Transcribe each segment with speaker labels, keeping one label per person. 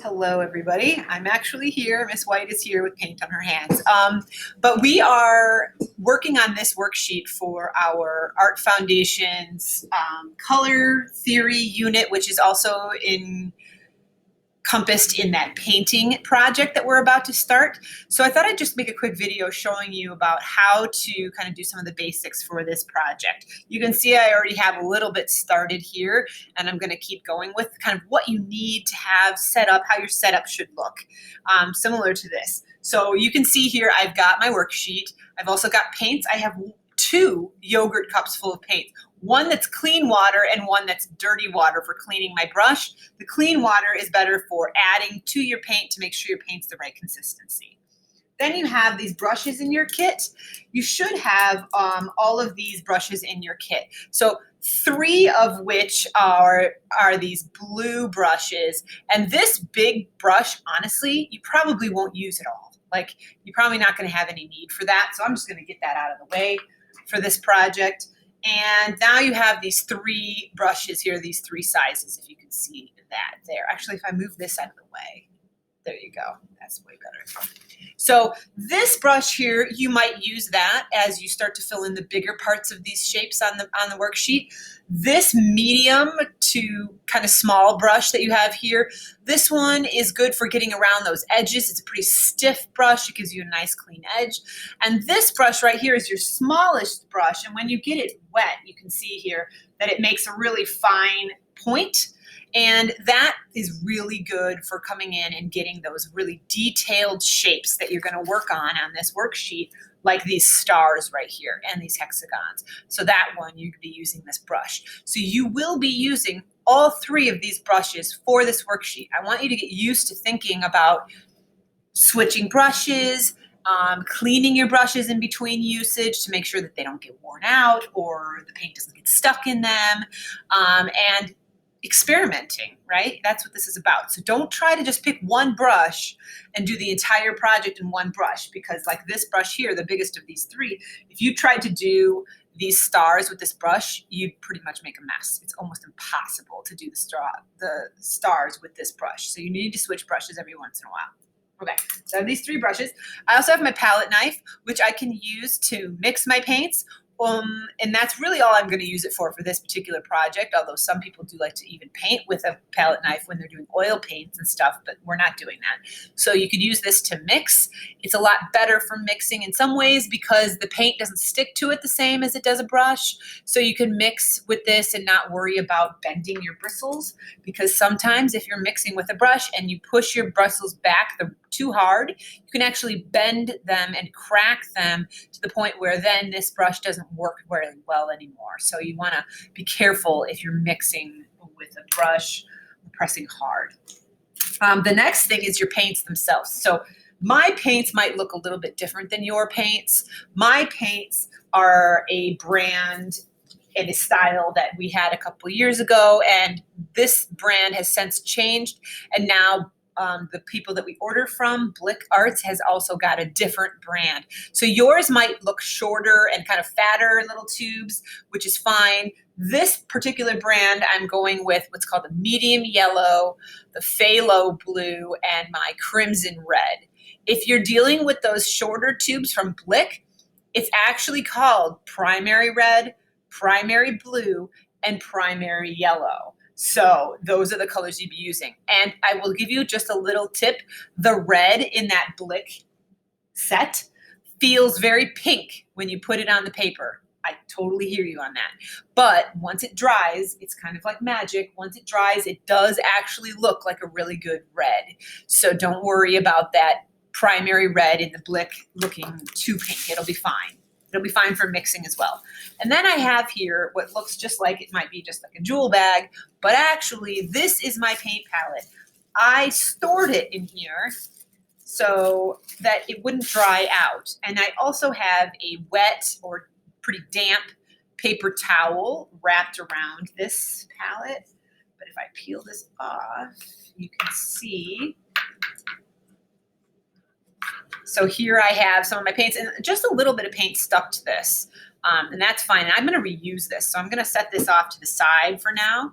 Speaker 1: Hello, everybody. I'm actually here. Miss White is here with paint on her hands. But we are working on this worksheet for our Art Foundation's color theory unit, which is also encompassed in that painting project that we're about to start. So I thought I'd just make a quick video showing you about how to kind of do some of the basics for this project. You can see I already have a little bit started here, and I'm going to keep going with kind of what you need to have set up, how your setup should look, similar to this. So you can see here I've got my worksheet. I've also got paints. I have 2 yogurt cups full of paint. One that's clean water and one that's dirty water for cleaning my brush. The clean water is better for adding to your paint to make sure your paint's the right consistency. Then you have these brushes in your kit. You should have all of these brushes in your kit. So 3 of which are these blue brushes. And this big brush, honestly, you probably won't use at all. Like, you're probably not going to have any need for that. So I'm just going to get that out of the way for this project. And now you have these 3 brushes here, these 3 sizes, if you can see that there. Actually, if I move this out of the way, there you go. That's way better. So this brush here, you might use that as you start to fill in the bigger parts of these shapes on the worksheet. This medium to kind of small brush that you have here, this one is good for getting around those edges. It's a pretty stiff brush. It gives you a nice clean edge. And this brush right here is your smallest brush. And when you get it wet, you can see here that it makes a really fine point. And that is really good for coming in and getting those really detailed shapes that you're going to work on this worksheet, like these stars right here and these hexagons. So that one, you could be using this brush. So you will be using all 3 of these brushes for this worksheet. I want you to get used to thinking about switching brushes, cleaning your brushes in between usage to make sure that they don't get worn out or the paint doesn't get stuck in them, and experimenting, right? That's what this is about. So don't try to just pick one brush and do the entire project in one brush, because like this brush here, the biggest of these 3, if you tried to do these stars with this brush, you'd pretty much make a mess. It's almost impossible to do the stars with this brush. So you need to switch brushes every once in a while. Okay, so I have these 3 brushes. I also have my palette knife, which I can use to mix my paints. And that's really all I'm going to use it for this particular project, although some people do like to even paint with a palette knife when they're doing oil paints and stuff, but we're not doing that. So you could use this to mix. It's a lot better for mixing in some ways because the paint doesn't stick to it the same as it does a brush. So you can mix with this and not worry about bending your bristles, because sometimes if you're mixing with a brush and you push your bristles back too hard, you can actually bend them and crack them to the point where then this brush doesn't work very well anymore. So you want to be careful if you're mixing with a brush, pressing hard. The next thing is your paints themselves. So my paints might look a little bit different than your paints. My paints are a brand and a style that we had a couple years ago, and this brand has since changed, and now the people that we order from, Blick Arts, has also got a different brand. So yours might look shorter and kind of fatter little tubes, which is fine. This particular brand, I'm going with what's called the medium yellow, the phthalo blue, and my crimson red. If you're dealing with those shorter tubes from Blick, it's actually called primary red, primary blue, and primary yellow. So those are the colors you'd be using. And I will give you just a little tip. The red in that Blick set feels very pink when you put it on the paper. I totally hear you on that. But once it dries, it's kind of like magic. Once it dries, it does actually look like a really good red. So don't worry about that primary red in the Blick looking too pink. It'll be fine. It'll be fine for mixing as well. And then I have here what looks just like it might be just like a jewel bag, but actually this is my paint palette. I stored it in here so that it wouldn't dry out. And I also have a wet or pretty damp paper towel wrapped around this palette. But if I peel this off, you can see. So here I have some of my paints, and just a little bit of paint stuck to this, and that's fine. And I'm going to reuse this, so I'm going to set this off to the side for now.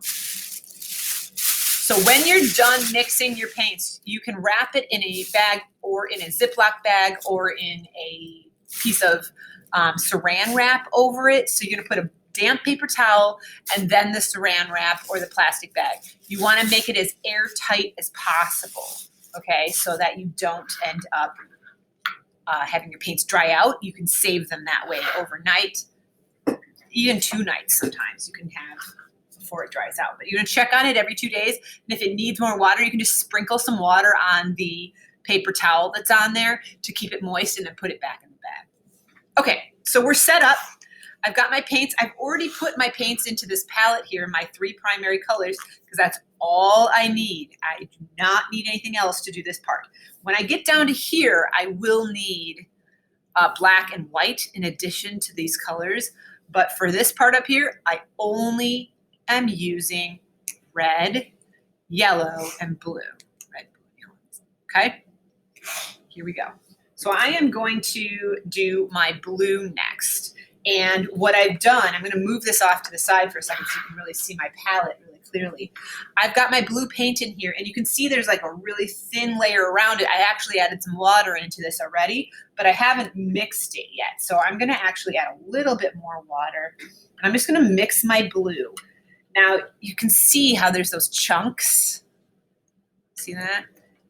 Speaker 1: So when you're done mixing your paints, you can wrap it in a bag or in a Ziploc bag or in a piece of saran wrap over it. So you're gonna put a damp paper towel and then the saran wrap or the plastic bag. You wanna make it as airtight as possible, okay? So that you don't end up having your paints dry out. You can save them that way overnight, even 2 nights sometimes you can have before it dries out. But you're gonna check on it every 2 days, and if it needs more water, you can just sprinkle some water on the paper towel that's on there to keep it moist and then put it back in the bag. Okay, so we're set up. I've got my paints. I've already put my paints into this palette here, my 3 primary colors, because that's all I need. I do not need anything else to do this part. When I get down to here, I will need black and white in addition to these colors. But for this part up here, I only am using red, yellow, and blue. Red, blue, yellow. Okay, here we go. So I am going to do my blue next. And what I've done, I'm going to move this off to the side for a second so you can really see my palette really clearly. I've got my blue paint in here, and you can see there's like a really thin layer around it. I actually added some water into this already, but I haven't mixed it yet. So I'm going to actually add a little bit more water, and I'm just going to mix my blue. Now, you can see how there's those chunks. See that?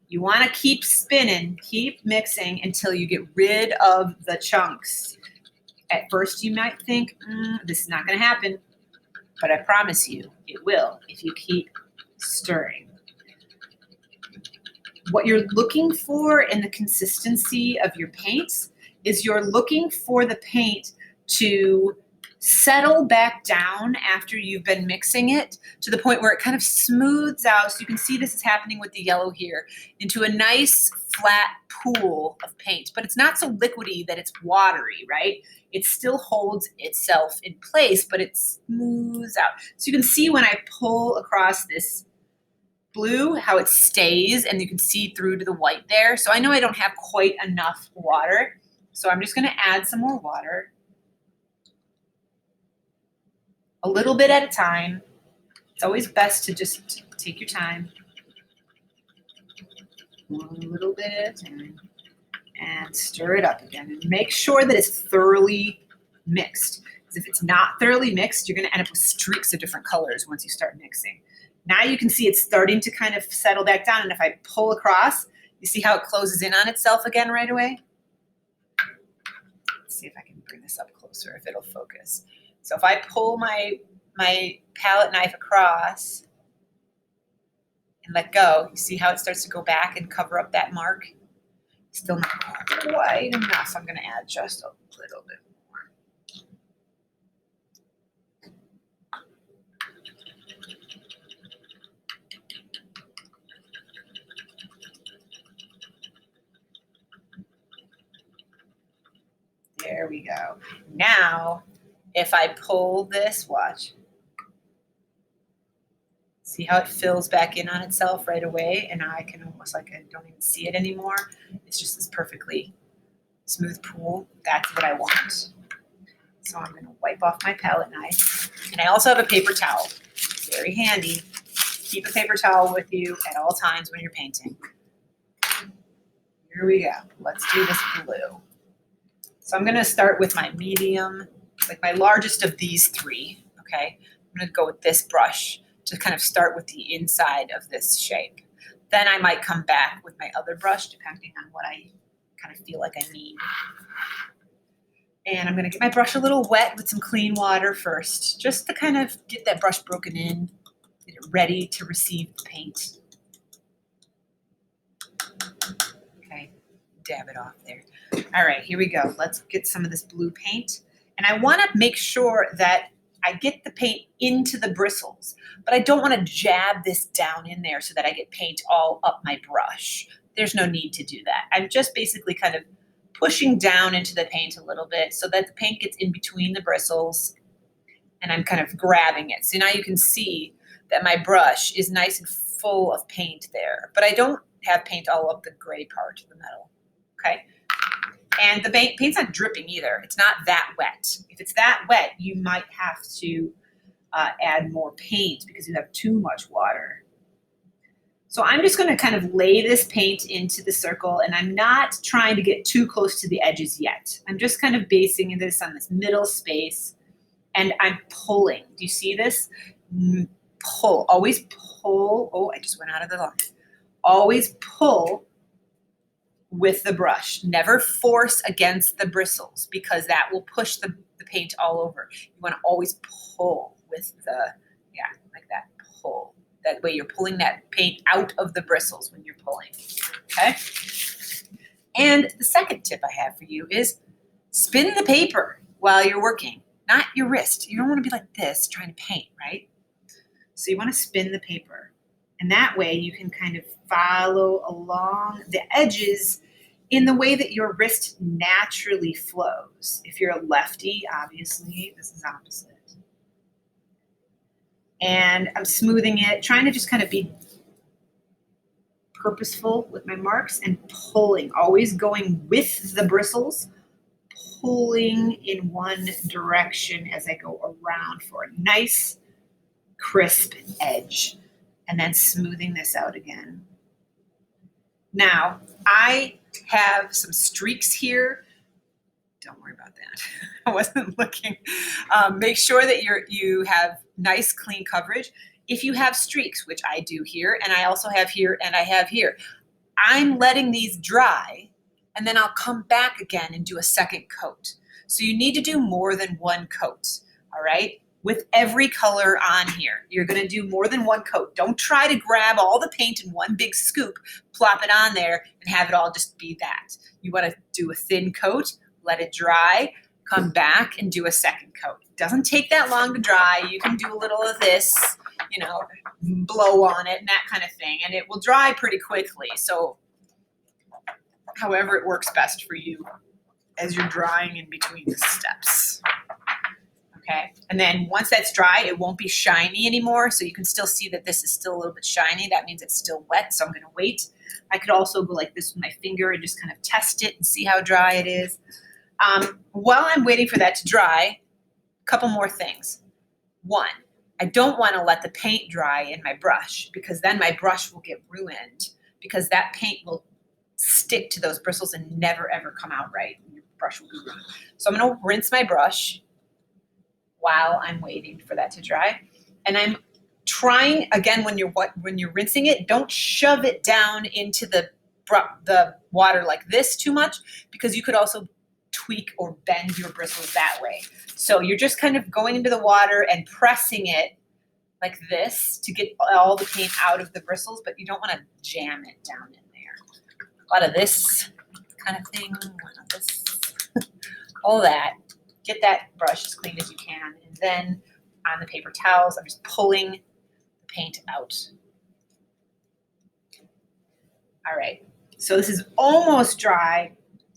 Speaker 1: You want to keep spinning, keep mixing until you get rid of the chunks. At first, you might think, this is not going to happen, but I promise you it will if you keep stirring. What you're looking for in the consistency of your paints is you're looking for the paint to settle back down after you've been mixing it to the point where it kind of smooths out. So you can see this is happening with the yellow here into a nice flat pool of paint, but it's not so liquidy that it's watery, right? It still holds itself in place, but it smooths out. So you can see when I pull across this blue, how it stays, and you can see through to the white there. So I know I don't have quite enough water, so I'm just gonna add some more water. A little bit at a time. It's always best to just take your time. One little bit at a time. And stir it up again. And make sure that it's thoroughly mixed. Because if it's not thoroughly mixed, you're going to end up with streaks of different colors once you start mixing. Now you can see it's starting to kind of settle back down. And if I pull across, you see how it closes in on itself again right away? Let's see if I can bring this up closer, if it'll focus. So if I pull my palette knife across and let go, you see how it starts to go back and cover up that mark? Still not quite enough. I'm going to add just a little bit more. There we go. Now, if I pull this, watch. See how it fills back in on itself right away? And now I can almost like I don't even see it anymore. It's just this perfectly smooth pool. That's what I want. So I'm going to wipe off my palette knife. And I also have a paper towel. Very handy. Keep a paper towel with you at all times when you're painting. Here we go. Let's do this blue. So I'm going to start with my medium, like my largest of these 3, okay? I'm going to go with this brush to kind of start with the inside of this shape. Then I might come back with my other brush depending on what I kind of feel like I need. And I'm going to get my brush a little wet with some clean water first, just to kind of get that brush broken in, get it ready to receive the paint. Okay, dab it off there. All right, here we go. Let's get some of this blue paint. And I want to make sure that I get the paint into the bristles, but I don't want to jab this down in there so that I get paint all up my brush. There's no need to do that. I'm just basically kind of pushing down into the paint a little bit so that the paint gets in between the bristles, and I'm kind of grabbing it. So now you can see that my brush is nice and full of paint there, but I don't have paint all up the gray part of the metal, okay? And the paint's not dripping either. It's not that wet. If it's that wet, you might have to add more paint because you have too much water. So I'm just going to kind of lay this paint into the circle, and I'm not trying to get too close to the edges yet. I'm just kind of basing this on this middle space, and I'm pulling. Do you see this? Pull, always pull. Oh, I just went out of the line. Always pull with the brush. Never force against the bristles because that will push the paint all over. You want to always pull with the, yeah, like that, pull. That way you're pulling that paint out of the bristles when you're pulling, okay? And the second tip I have for you is spin the paper while you're working, not your wrist. You don't want to be like this trying to paint, right? So you want to spin the paper. And that way you can kind of follow along the edges in the way that your wrist naturally flows. If you're a lefty, obviously, this is opposite. And I'm smoothing it, trying to just kind of be purposeful with my marks and pulling, always going with the bristles, pulling in one direction as I go around for a nice, crisp edge, and then smoothing this out again. Now, I have some streaks here. Don't worry about that. I wasn't looking. Make sure that you have nice, clean coverage. If you have streaks, which I do here, and I also have here, and I have here, I'm letting these dry, and then I'll come back again and do a second coat. So you need to do more than one coat, all right? With every color on here, you're gonna do more than one coat. Don't try to grab all the paint in one big scoop, plop it on there, and have it all just be that. You wanna do a thin coat, let it dry, come back and do a second coat. It doesn't take that long to dry. You can do a little of this, you know, blow on it and that kind of thing, and it will dry pretty quickly. So however it works best for you as you're drying in between the steps. Okay, and then once that's dry, it won't be shiny anymore, so you can still see that this is still a little bit shiny. That means it's still wet, so I'm gonna wait. I could also go like this with my finger and just kind of test it and see how dry it is. While I'm waiting for that to dry, a couple more things. One, I don't want to let the paint dry in my brush because then my brush will get ruined because that paint will stick to those bristles and never ever come out right. Your brush will be ruined. So I'm going to rinse my brush while I'm waiting for that to dry. And I'm trying, again, when you're rinsing it, don't shove it down into the water like this too much because you could also tweak or bend your bristles that way. So you're just kind of going into the water and pressing it like this to get all the paint out of the bristles, but you don't want to jam it down in there. A lot of this kind of thing, this, all that. Get that brush as clean as you can. And then on the paper towels, I'm just pulling the paint out. All right, so this is almost dry.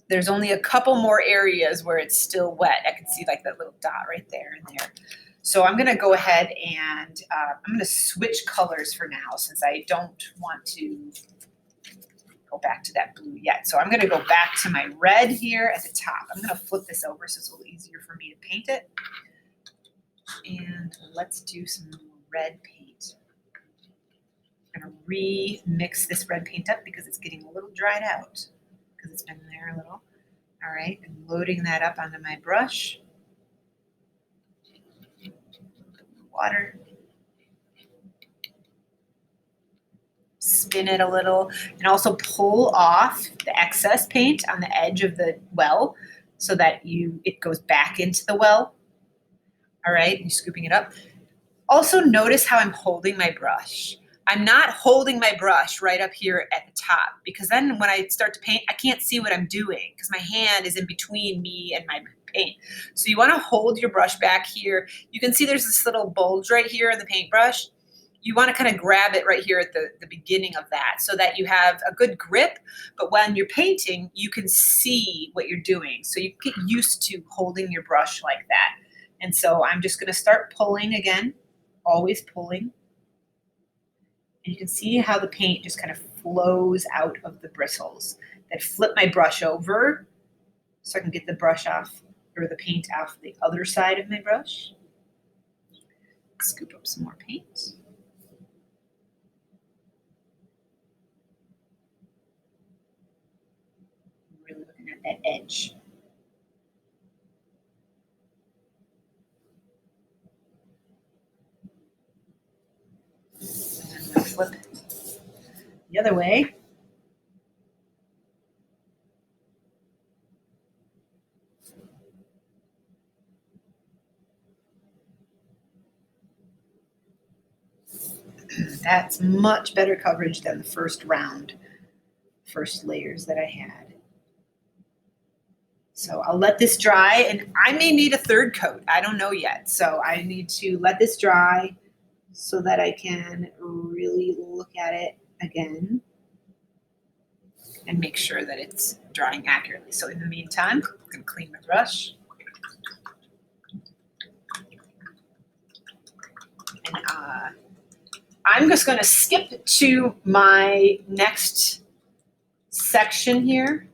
Speaker 1: There's only a couple more areas where it's still wet. I can see like that little dot right there and there. So I'm gonna go ahead and I'm gonna switch colors for now since I don't want to go back to that blue yet. So I'm gonna go back to my red here at the top. I'm gonna flip this over so it's a little easier for me to paint it. And let's do some red paint. I'm gonna remix this red paint up because it's getting a little dried out because it's been there a little. All right, I'm loading that up onto my brush. Water. Spin it a little and also pull off the excess paint on the edge of the well so that it goes back into the well. All right, you're scooping it up. Also notice how I'm holding my brush. I'm not holding my brush right up here at the top because then when I start to paint, I can't see what I'm doing because my hand is in between me and my paint. So you want to hold your brush back here. You can see there's this little bulge right here in the paintbrush. You want to kind of grab it right here at the beginning of that so that you have a good grip, but when you're painting, you can see what you're doing. So you get used to holding your brush like that. And so I'm just going to start pulling again, always pulling. And you can see how the paint just kind of flows out of the bristles. Then flip my brush over so I can get the brush off or the paint off the other side of my brush. Scoop up some more paint. Really looking at that edge. And I'm going to flip the other way. That's much better coverage than the first layers that I had. So I'll let this dry, and I may need a third coat. I don't know yet. So I need to let this dry so that I can really look at it again and make sure that it's drying accurately. So in the meantime, I'm going to clean my brush. And I'm just going to skip to my next section here.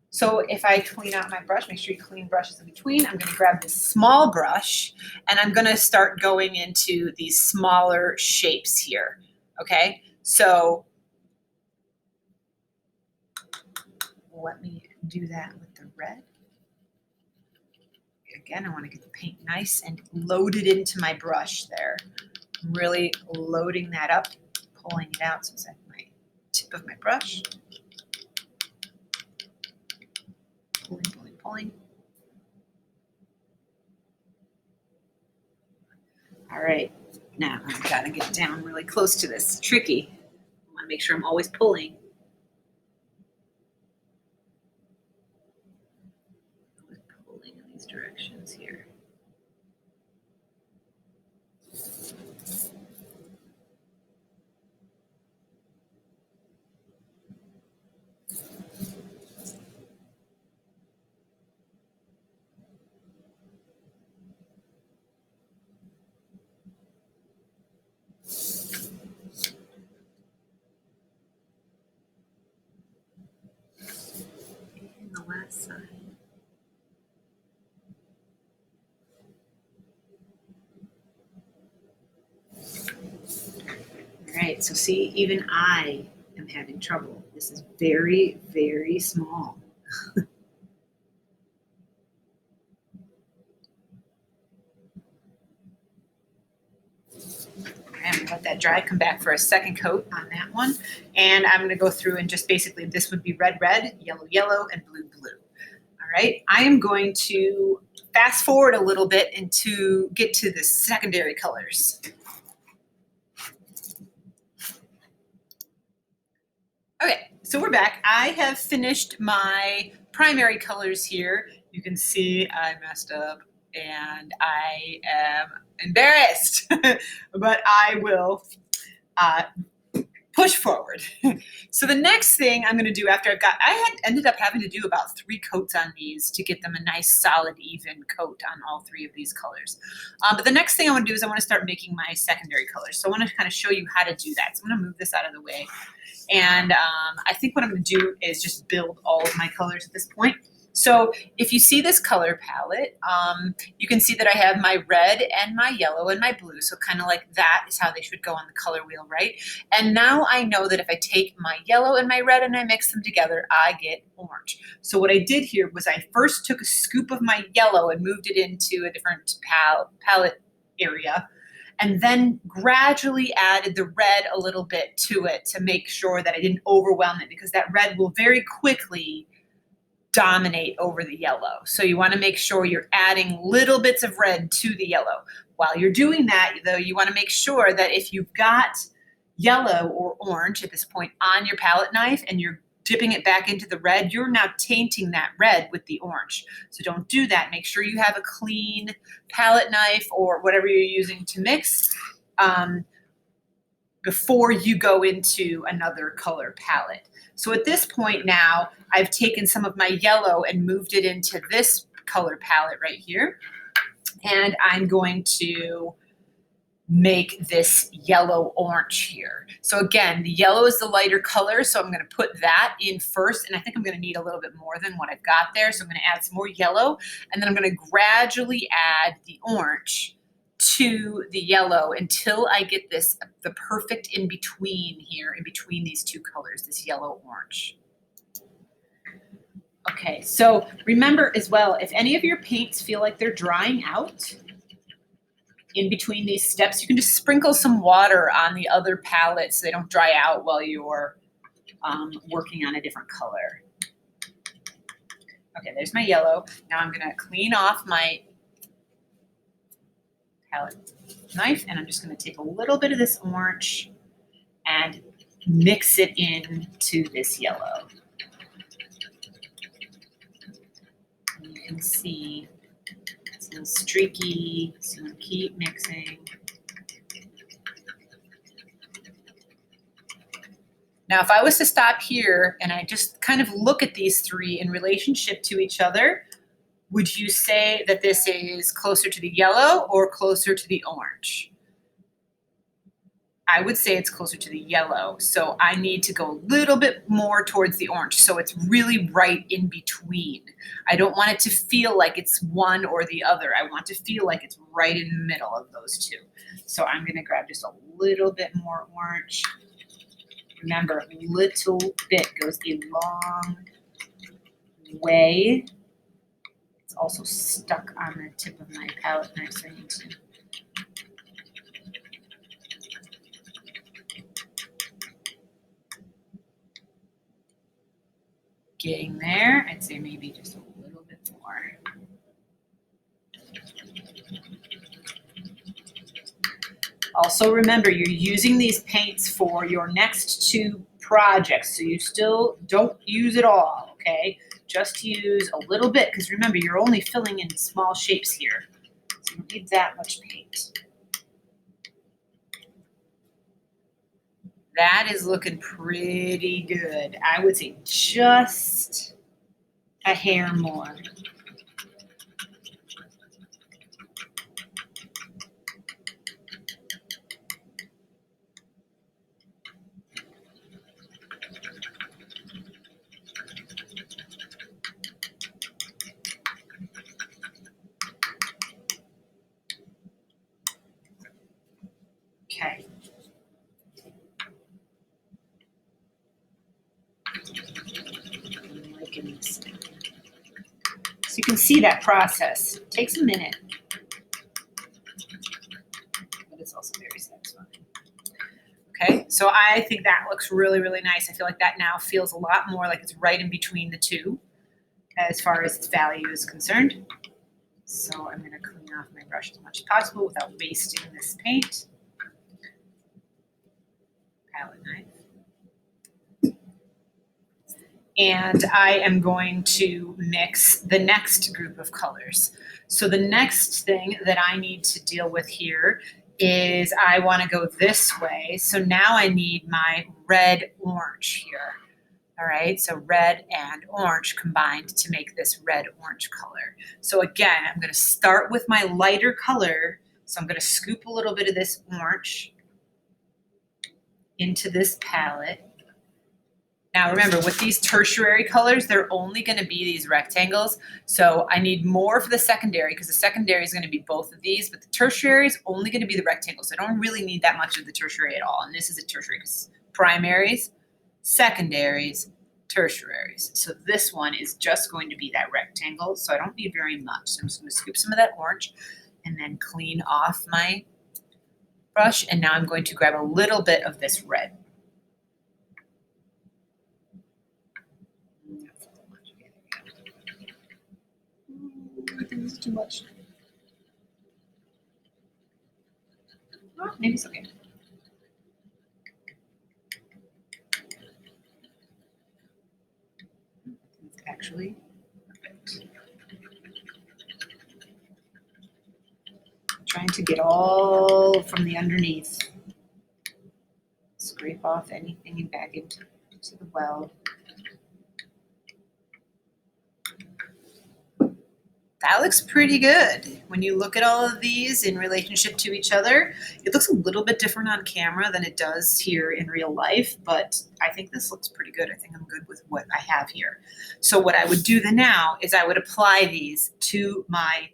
Speaker 1: So if I clean out my brush, make sure you clean brushes in between. I'm going to grab this small brush, and I'm going to start going into these smaller shapes here. Okay, so let me do that with the red. Again, I want to get the paint nice and loaded into my brush there. I'm really loading that up, pulling it out so it's at my tip of my brush. Pulling, pulling, pulling. All right, now I've got to get down really close to this. It's tricky. I want to make sure I'm always pulling. Pulling in these directions here. And the last side. All right, so see, even I am having trouble. This is very, very small. I'm going to let that dry, come back for a second coat on that one. And I'm going to go through and just basically, this would be red, red, yellow, yellow, and blue, blue. All right, I am going to fast forward a little bit and to get to the secondary colors. Okay, so we're back. I have finished my primary colors here. You can see I messed up and I am embarrassed, but I will push forward. So the next thing I'm going to do after I had ended up having to do about 3 coats on these to get them a nice solid even coat on all 3 of these colors. But the next thing I want to do is I want to start making my secondary colors. So I want to kind of show you how to do that. So I'm going to move this out of the way. And I think what I'm going to do is just build all of my colors at this point. So if you see this color palette, you can see that I have my red and my yellow and my blue. So kind of like that is how they should go on the color wheel, right? And now I know that if I take my yellow and my red and I mix them together, I get orange. So what I did here was I first took a scoop of my yellow and moved it into a different palette area, and then gradually added the red a little bit to it to make sure that I didn't overwhelm it, because that red will very quickly dominate over the yellow. So you want to make sure you're adding little bits of red to the yellow. While you're doing that, though, you want to make sure that if you've got yellow or orange at this point on your palette knife and you're dipping it back into the red, you're now tainting that red with the orange. So don't do that. Make sure you have a clean palette knife or whatever you're using to mix before you go into another color palette. So at this point now, I've taken some of my yellow and moved it into this color palette right here. And I'm going to make this yellow orange here. So again, the yellow is the lighter color, so I'm going to put that in first, and I think I'm going to need a little bit more than what I've got there. So I'm going to add some more yellow, and then I'm going to gradually add the orange to the yellow until I get the perfect in between here, in between these 2 colors, this yellow orange. Okay, so remember as well, if any of your paints feel like they're drying out in between these steps, you can just sprinkle some water on the other palette so they don't dry out while you're working on a different color. Okay, there's my yellow. Now I'm gonna clean off my palette knife and I'm just gonna take a little bit of this orange and mix it into this yellow. And you can see it's a little streaky, so I'm gonna keep mixing. Now, if I was to stop here and I just kind of look at these three in relationship to each other, would you say that this is closer to the yellow or closer to the orange? I would say it's closer to the yellow. So I need to go a little bit more towards the orange. So it's really right in between. I don't want it to feel like it's one or the other. I want to feel like it's right in the middle of those two. So I'm gonna grab just a little bit more orange. Remember, a little bit goes a long way. It's also stuck on the tip of my palette knife, so I need to getting there. I'd say maybe just a little bit more. Also remember, you're using these paints for your next two projects, so you still don't use it all, okay? Just use a little bit, because remember, you're only filling in small shapes here. So you don't need that much paint. That is looking pretty good. I would say just a hair more. Okay. I'm liking this. So you can see that process. It takes a minute, but it's also very satisfying. Okay, so I think that looks really, really nice. I feel like that now feels a lot more like it's right in between the two as far as its value is concerned. So I'm gonna clean off my brush as much as possible without wasting this paint. Palette knife. And I am going to mix the next group of colors. So the next thing that I need to deal with here is I want to go this way. So now I need my red orange here. All right, so red and orange combined to make this red orange color. So again, I'm going to start with my lighter color. So I'm going to scoop a little bit of this orange into this palette. Now remember, with these tertiary colors, they're only going to be these rectangles. So I need more for the secondary because the secondary is going to be both of these, but the tertiary is only going to be the rectangles. I don't really need that much of the tertiary at all. And this is a tertiary because primaries, secondaries, tertiaries. So this one is just going to be that rectangle. So I don't need very much. So I'm just going to scoop some of that orange and then clean off my brush. And now I'm going to grab a little bit of this red. This is too much. Oh, maybe it's okay. It's actually perfect. I'm trying to get all from the underneath. Scrape off anything and back into the well. That looks pretty good. When you look at all of these in relationship to each other, it looks a little bit different on camera than it does here in real life, but I think this looks pretty good. I think I'm good with what I have here. So what I would do then now is I would apply these to my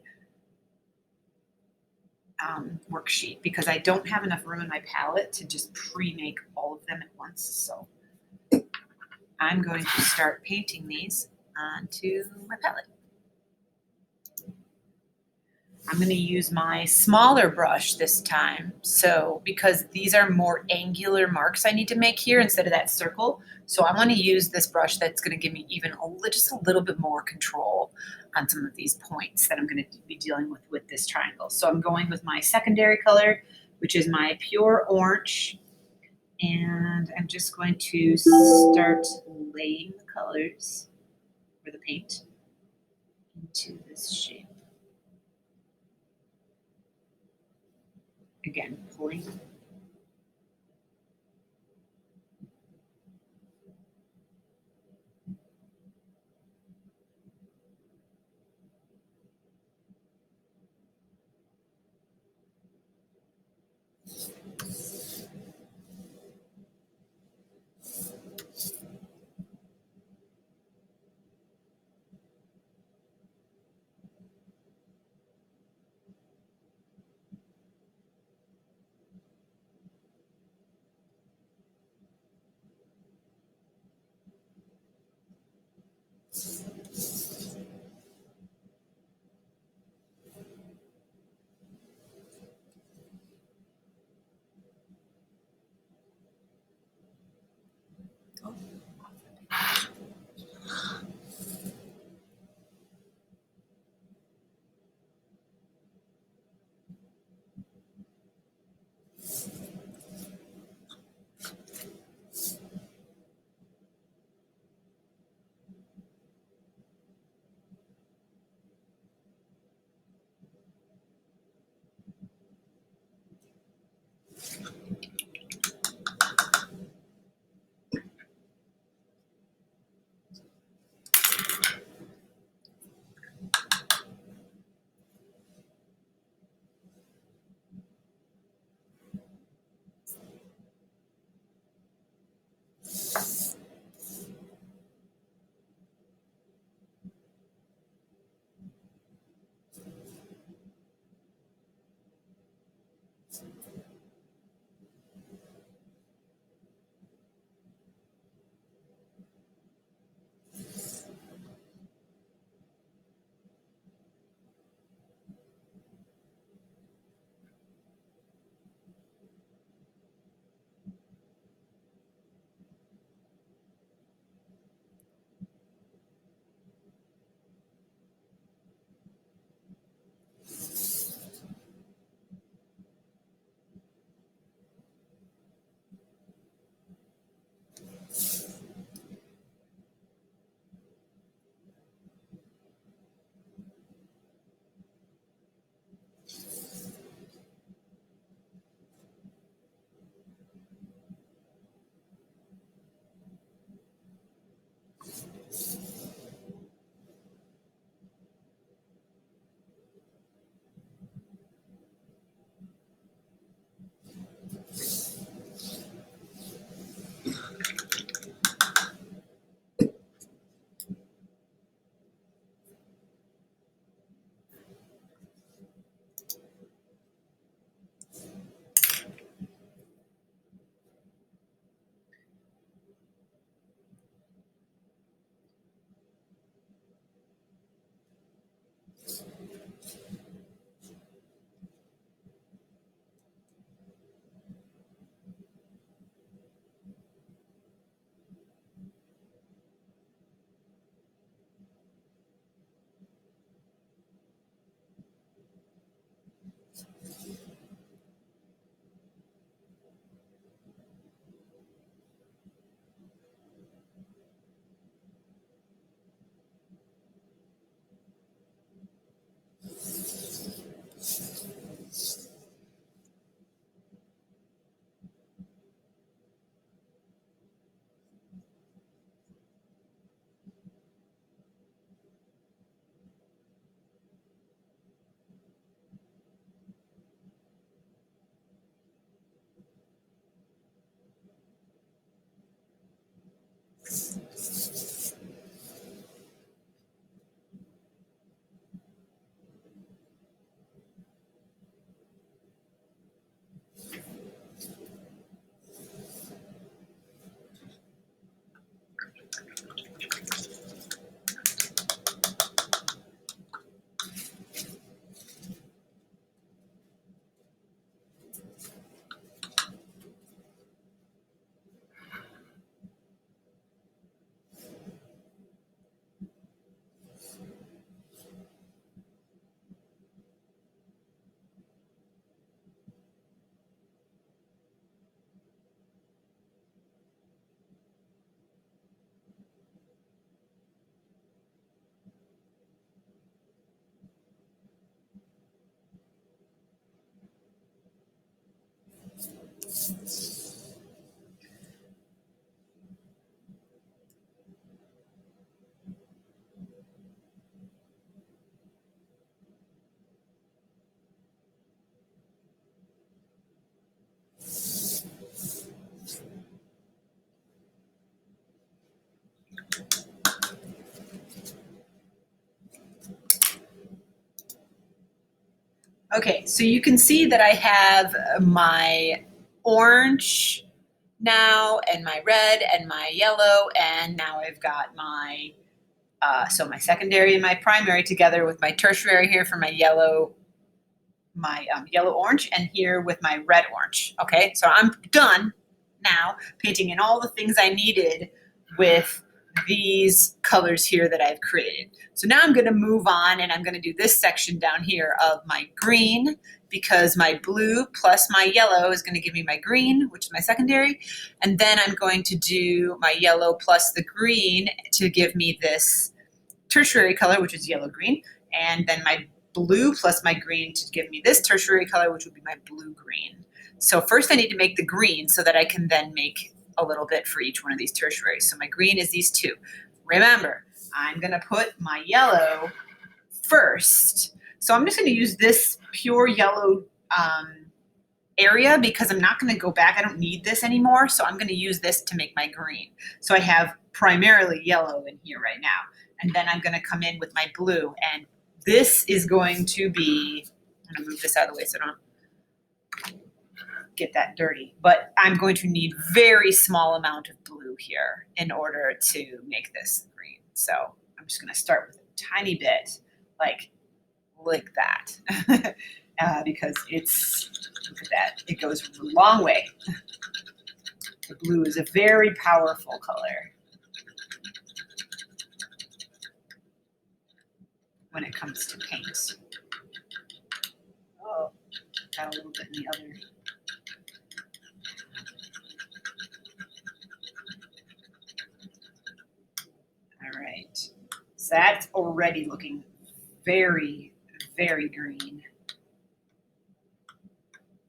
Speaker 1: worksheet because I don't have enough room in my palette to just pre-make all of them at once. So I'm going to start painting these. onto my palette. I'm going to use my smaller brush this time. So because these are more angular marks I need to make here instead of that circle. So I want to use this brush that's going to give me even just a little bit more control on some of these points that I'm going to be dealing with this triangle. So I'm going with my secondary color, which is my pure orange. And I'm just going to start laying the colors for the paint into this shape. Again, pulling. Okay, so you can see that I have my orange now, and my red, and my yellow, and now I've got my, so my secondary and my primary together with my tertiary here for my yellow, yellow-orange, and here with my red-orange. Okay, so I'm done now painting in all the things I needed with these colors here that I've created. So now I'm going to move on, and I'm going to do this section down here of my green, because my blue plus my yellow is going to give me my green, which is my secondary, and then I'm going to do my yellow plus the green to give me this tertiary color, which is yellow-green, and then my blue plus my green to give me this tertiary color, which would be my blue-green. So first I need to make the green so that I can then make a little bit for each one of these tertiaries. So my green is these two. Remember, I'm gonna put my yellow first. So I'm just gonna use this pure yellow area because I'm not gonna go back. I don't need this anymore. So I'm gonna use this to make my green. So I have primarily yellow in here right now. And then I'm gonna come in with my blue, and this is going to be, I'm gonna move this out of the way so I don't get that dirty, but I'm going to need very small amount of blue here in order to make this green. So I'm just gonna start with a tiny bit, like that, because it's, look at that, it goes a long way. The blue is a very powerful color when it comes to paint. Oh, got a little bit in the other. All right, so that's already looking very, very green.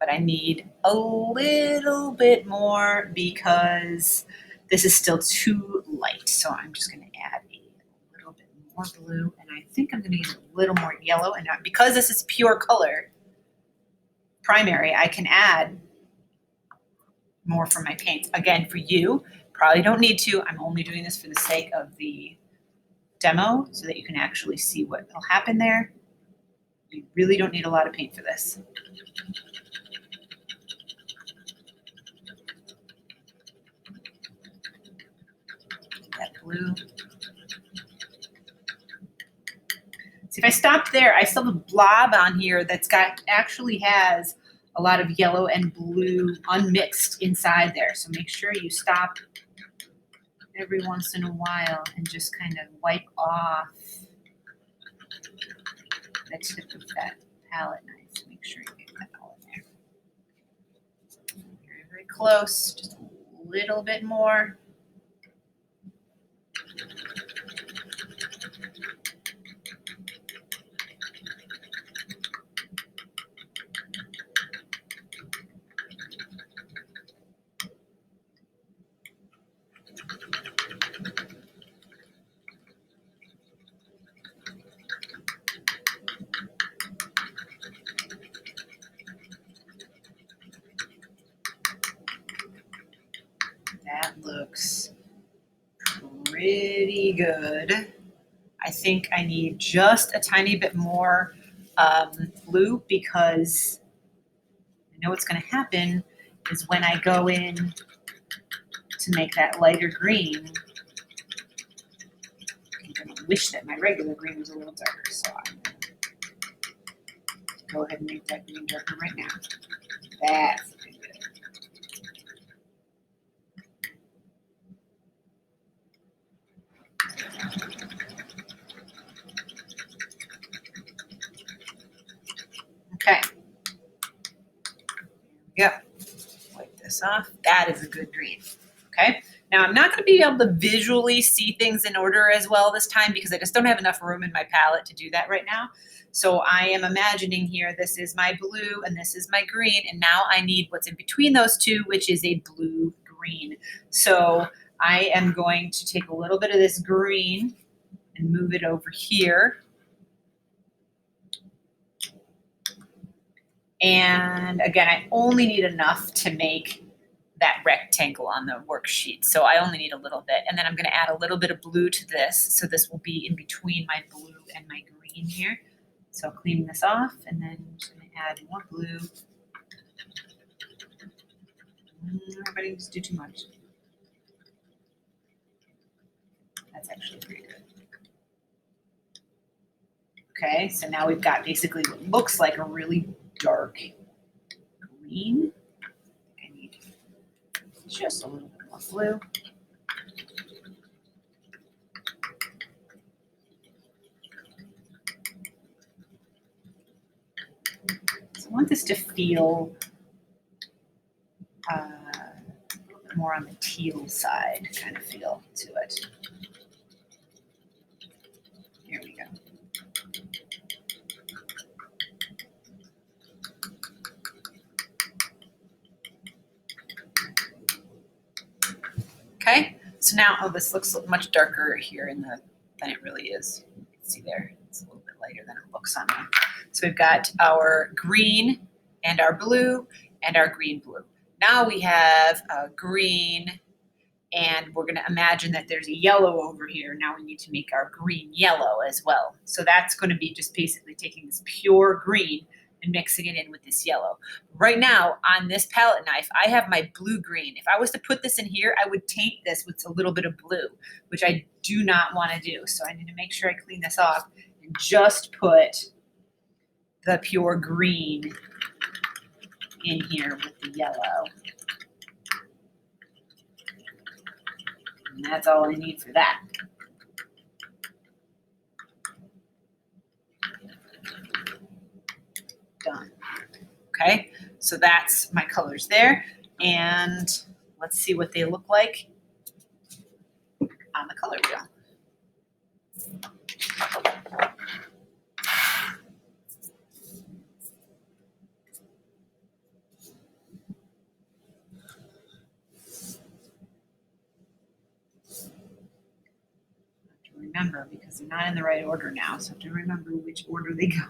Speaker 1: But I need a little bit more because this is still too light. So I'm just gonna add a little bit more blue, and I think I'm gonna use a little more yellow. And because this is pure color, primary, I can add more for my paint. Again, for you, probably don't need to. I'm only doing this for the sake of the demo so that you can actually see what will happen there. You really don't need a lot of paint for this. That blue. See, if I stopped there, I still have a blob on here that's actually has a lot of yellow and blue unmixed inside there. So make sure you stop every once in a while and just kind of wipe off the tip of that palette knife. Make sure you get that all in there. Very, very close, just a little bit more. That looks pretty good. I think I need just a tiny bit more blue because I know what's going to happen is when I go in to make that lighter green, I'm going to wish that my regular green was a little darker. So I'm going to go ahead and make that green darker right now. That's pretty good. Okay. There we go. Wipe this off. That is a good green. Okay. Now I'm not going to be able to visually see things in order as well this time because I just don't have enough room in my palette to do that right now. So I am imagining here this is my blue and this is my green, and now I need what's in between those two, which is a blue-green. So I am going to take a little bit of this green and move it over here. And again, I only need enough to make that rectangle on the worksheet. So I only need a little bit. And then I'm going to add a little bit of blue to this. So this will be in between my blue and my green here. So cleaning this off, and then I'm just going to add more blue. Everybody just do too much. That's actually pretty good. Okay, so now we've got basically what looks like a really dark green. I need just a little bit more blue. So I want this to feel a little bit more on the teal side kind of feel to it. Here we go. Okay, so now, oh, this looks much darker here than it really is. You can see there, it's a little bit lighter than it looks on there. So we've got our green and our blue and our green blue. Now we have a green, and we're gonna imagine that there's a yellow over here. Now we need to make our green yellow as well. So that's gonna be just basically taking this pure green and mixing it in with this yellow. Right now on this palette knife, I have my blue green. If I was to put this in here, I would taint this with a little bit of blue, which I do not want to do. So I need to make sure I clean this off and just put the pure green in here with the yellow. And that's all I need for that. Done. Okay, so that's my colors there. And let's see what they look like on the color wheel. Remember, because they're not in the right order now, so I have to remember which order they go.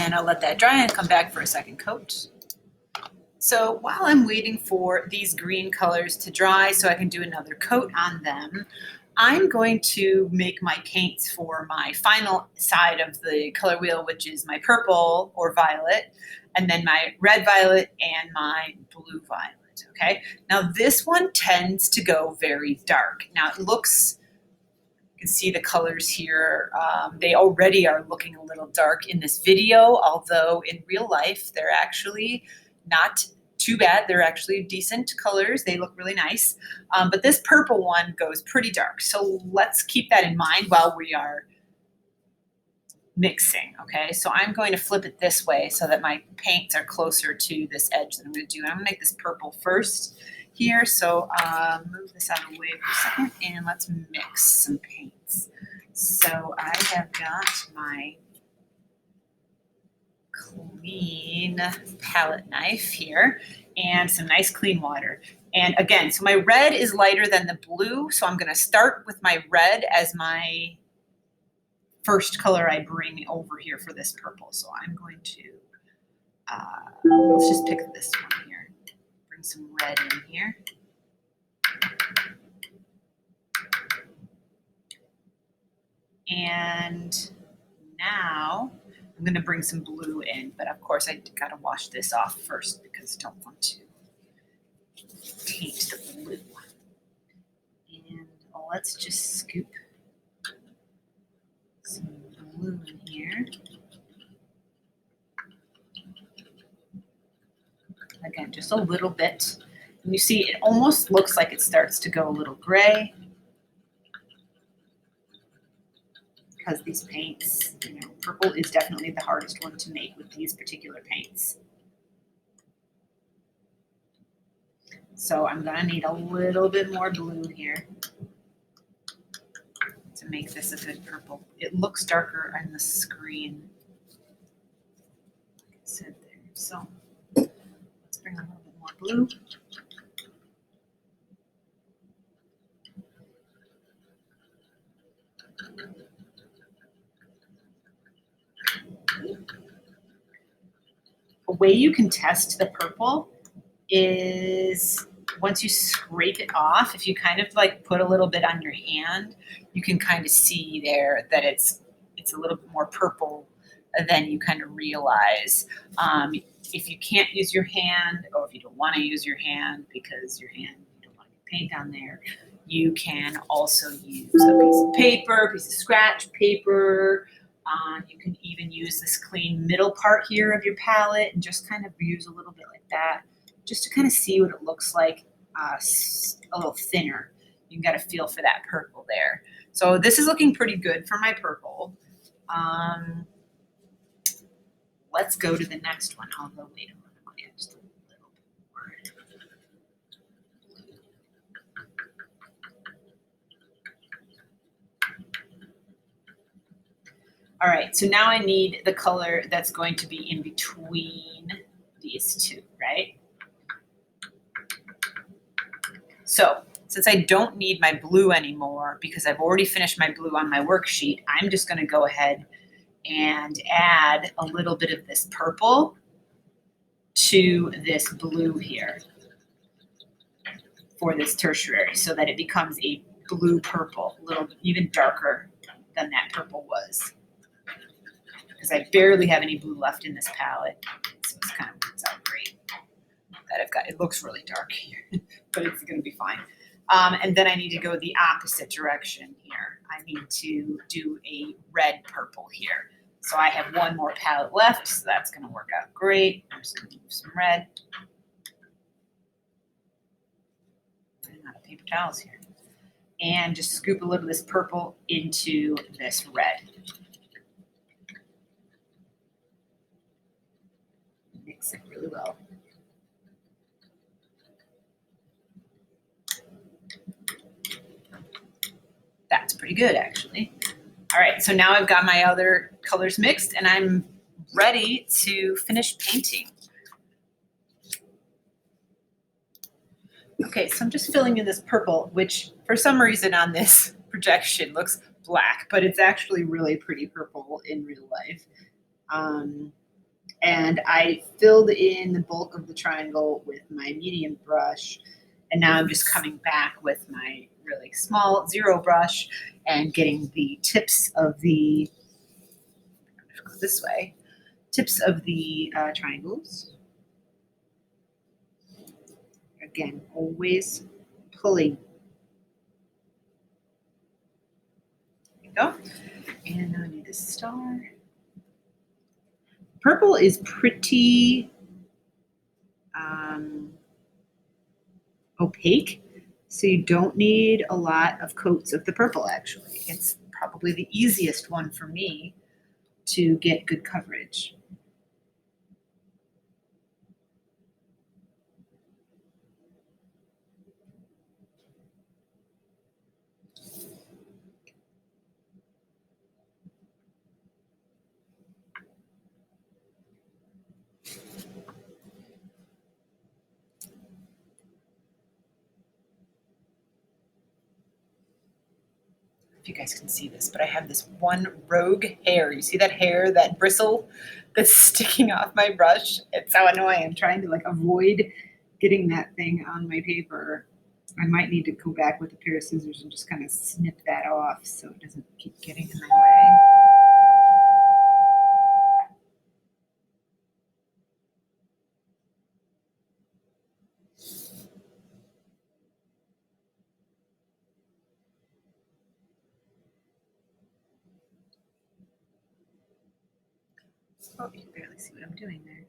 Speaker 1: and I'll let that dry and come back for a second coat. So while I'm waiting for these green colors to dry so I can do another coat on them, I'm going to make my paints for my final side of the color wheel, which is my purple or violet, and then my red violet and my blue violet, okay? Now this one tends to go very dark. Now it looks, you can see the colors here, they already are looking a little dark in this video, although in real life they're actually not too bad. They're actually decent colors. They look really nice. But this purple one goes pretty dark. So let's keep that in mind while we are mixing, okay? So I'm going to flip it this way so that my paints are closer to this edge that I'm going to do. And I'm going to make this purple first here. So move this out of the way for a second and let's mix some paints. So I have got my clean palette knife here and some nice clean water. And again, so my red is lighter than the blue, so I'm going to start with my red as my first color I bring over here for this purple. So I'm going to, let's just pick this one here. Bring some red in here. And now I'm going to bring some blue in, but of course I got to wash this off first because I don't want to taint the blue. And let's just scoop some blue in here. Again, just a little bit. And you see it almost looks like it starts to go a little gray, because these paints, you know, purple is definitely the hardest one to make with these particular paints. So I'm gonna need a little bit more blue here to make this a good purple. It looks darker on the screen, like I said there. So let's bring a little bit more blue. A way you can test the purple is once you scrape it off, if you kind of like put a little bit on your hand, you can kind of see there that it's a little bit more purple than you kind of realize. If you can't use your hand, or if you don't want to use your hand because your hand, you don't want to paint on there, you can also use a piece of paper, a piece of scratch paper. You can even use this clean middle part here of your palette and just kind of use a little bit like that, just to kind of see what it looks like a little thinner. You can get a feel for that purple there. So this is looking pretty good for my purple. Let's go to the next one. Although, wait a minute, just a little bit more. All right, so now I need the color that's going to be in between these two, right? So since I don't need my blue anymore because I've already finished my blue on my worksheet, I'm just going to go ahead and add a little bit of this purple to this blue here for this tertiary so that it becomes a blue purple, a little even darker than that purple was. Because I barely have any blue left in this palette, so it's kind of works out great that I've got. It looks really dark here, but it's going to be fine. And then I need to go the opposite direction here. I need to do a red purple here. So I have one more palette left, so that's going to work out great. I'm just going to use some red. I'm out of paper towels here. And just scoop a little of this purple into this red. Mix it really well. That's pretty good, actually. All right, so now I've got my other colors mixed and I'm ready to finish painting. Okay, so I'm just filling in this purple, which for some reason on this projection looks black, but it's actually really pretty purple in real life. And I filled in the bulk of the triangle with my medium brush. And now I'm just coming back with my really small 0 brush and getting the tips of the, go this way, tips of the triangles. Again, always pulling. There you go. And now I need the star. Purple is pretty opaque, so you don't need a lot of coats of the purple actually. It's probably the easiest one for me to get good coverage. If you guys can see this, but I have this one rogue hair. You see that hair, that bristle that's sticking off my brush? It's so annoying. I'm trying to like avoid getting that thing on my paper. I might need to go back with a pair of scissors and just kind of snip that off so it doesn't keep getting in my way. Oh, you can barely see what I'm doing there.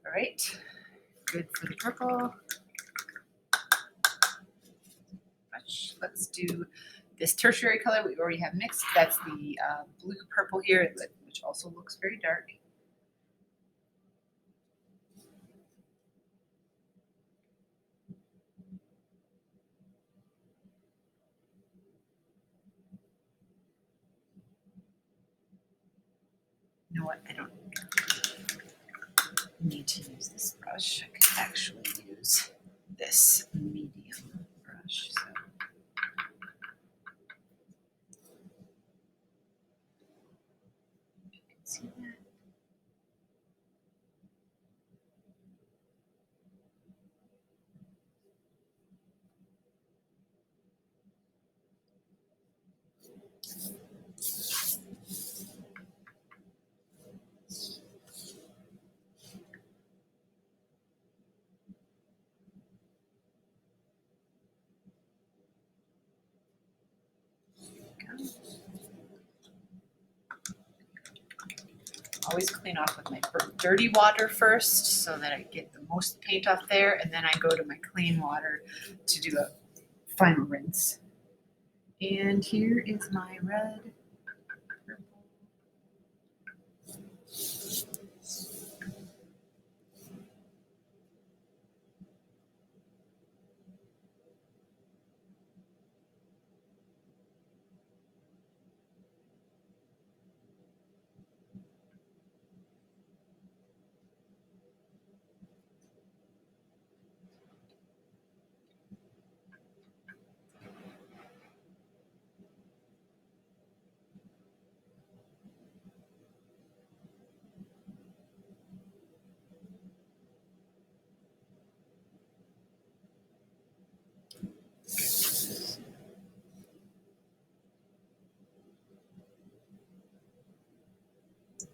Speaker 1: All right, good for the purple. Let's do this tertiary color we already have mixed. That's the blue purple here, which also looks very dark. You know what? I don't need to use this brush. I could actually use this medium brush. So. You can see that. Always clean off with my dirty water first so that I get the most paint off there, and then I go to my clean water to do a final rinse. And here is my red, purple.